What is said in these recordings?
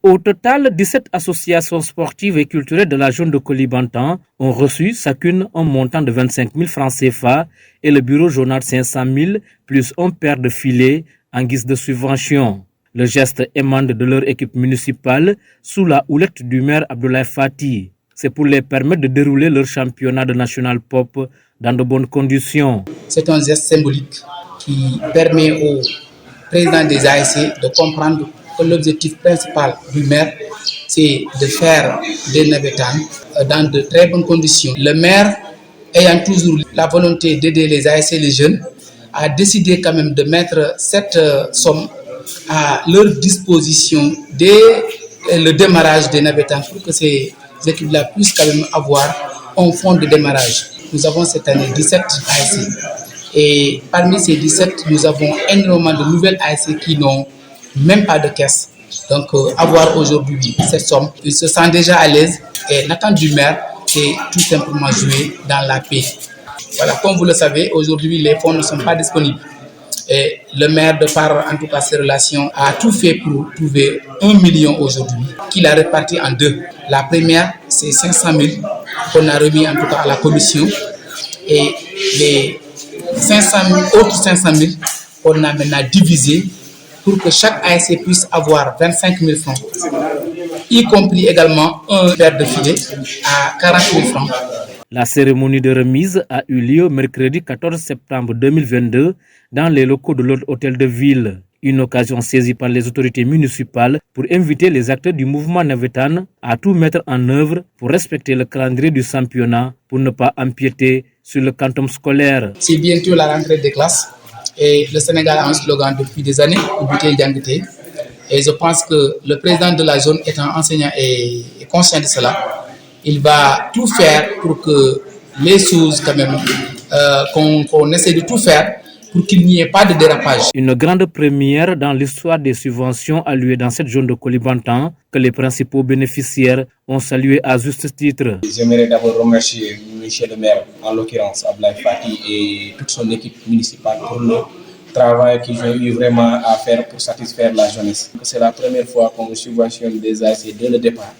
Au total, 17 associations sportives et culturelles de la zone de Kolybantan ont reçu chacune un montant de 25 000 francs CFA et le bureau journal 500 000 plus un paire de filets en guise de subvention. Le geste émane de leur équipe municipale sous la houlette du maire Abdoulaye Fati. C'est pour les permettre de dérouler leur championnat de National Pop dans de bonnes conditions. C'est un geste symbolique qui permet aux présidents des ASC de comprendre que l'objectif principal du maire, c'est de faire des navétanes dans de très bonnes conditions. Le maire, ayant toujours la volonté d'aider les ASC et les jeunes, a décidé quand même de mettre cette somme à leur disposition dès le démarrage des navétanes pour que ces équipes-là puissent quand même avoir un fonds de démarrage. Nous avons cette année 17 ASC. Et parmi ces 17, nous avons énormément de nouvelles ASC qui n'ont même pas de caisse. Donc, avoir aujourd'hui cette somme, ils se sentent déjà à l'aise. Et l'attente du maire, c'est tout simplement jouer dans la paix. Voilà, comme vous le savez, aujourd'hui, les fonds ne sont pas disponibles. Et le maire, de par en tout cas ses relations, a tout fait pour trouver 1 million aujourd'hui, qu'il a réparti en deux. La première, c'est 500 000 qu'on a remis en tout cas à la commission. Et les autres 500 000 qu'on a maintenant divisé pour que chaque ASC puisse avoir 25 000 francs, y compris également un paire de filets à 40 000 francs. La cérémonie de remise a eu lieu mercredi 14 septembre 2022 dans les locaux de l'autre hôtel de ville. Une occasion saisie par les autorités municipales pour inviter les acteurs du mouvement navétane à tout mettre en œuvre pour respecter le calendrier du championnat pour ne pas empiéter sur le quantum scolaire. C'est bientôt la rentrée des classes et le Sénégal a un slogan depuis des années, Ubité Identité. Et je pense que le président de la zone étant enseignant et conscient de cela, il va tout faire pour que les choses quand même, qu'on essaie de tout faire pour qu'il n'y ait pas de dérapage. Une grande première dans l'histoire des subventions allouées dans cette zone de Kolybantan que les principaux bénéficiaires ont salué à juste titre. J'aimerais d'abord remercier M. le maire, en l'occurrence Abdoulaye Fati et toute son équipe municipale pour le travail qu'ils ont eu vraiment à faire pour satisfaire la jeunesse. C'est la première fois qu'on subventionne des ASC dès le départ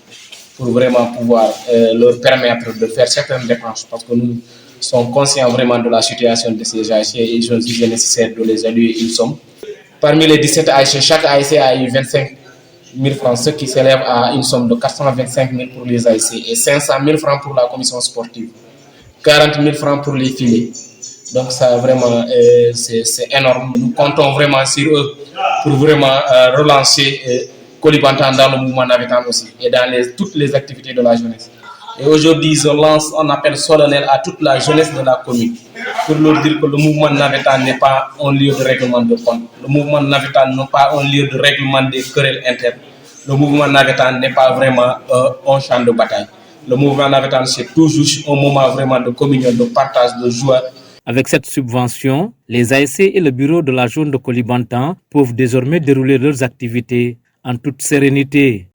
pour vraiment pouvoir leur permettre de faire certaines dépenses parce que nous sont conscients vraiment de la situation de ces ASC et ils ont jugé nécessaire de les allouer une somme. Parmi les 17 ASC, chaque ASC a eu 25 000 francs, ce qui s'élève à une somme de 425 000 pour les ASC et 500 000 francs pour la commission sportive, 40 000 francs pour les filets. Donc ça vraiment, c'est énorme. Nous comptons vraiment sur eux pour vraiment relancer Kolybantan dans le mouvement navétane aussi et dans toutes les activités de la jeunesse. Et aujourd'hui, je lance un appel solennel à toute la jeunesse de la commune pour leur dire que le mouvement navétane n'est pas un lieu de règlement de compte. Le mouvement navétane n'est pas un lieu de règlement des querelles internes. Le mouvement navétane n'est pas vraiment un champ de bataille. Le mouvement navétane, c'est toujours un moment vraiment de communion, de partage, de joie. Avec cette subvention, les ASC et le bureau de la zone de Kolybantan peuvent désormais dérouler leurs activités en toute sérénité.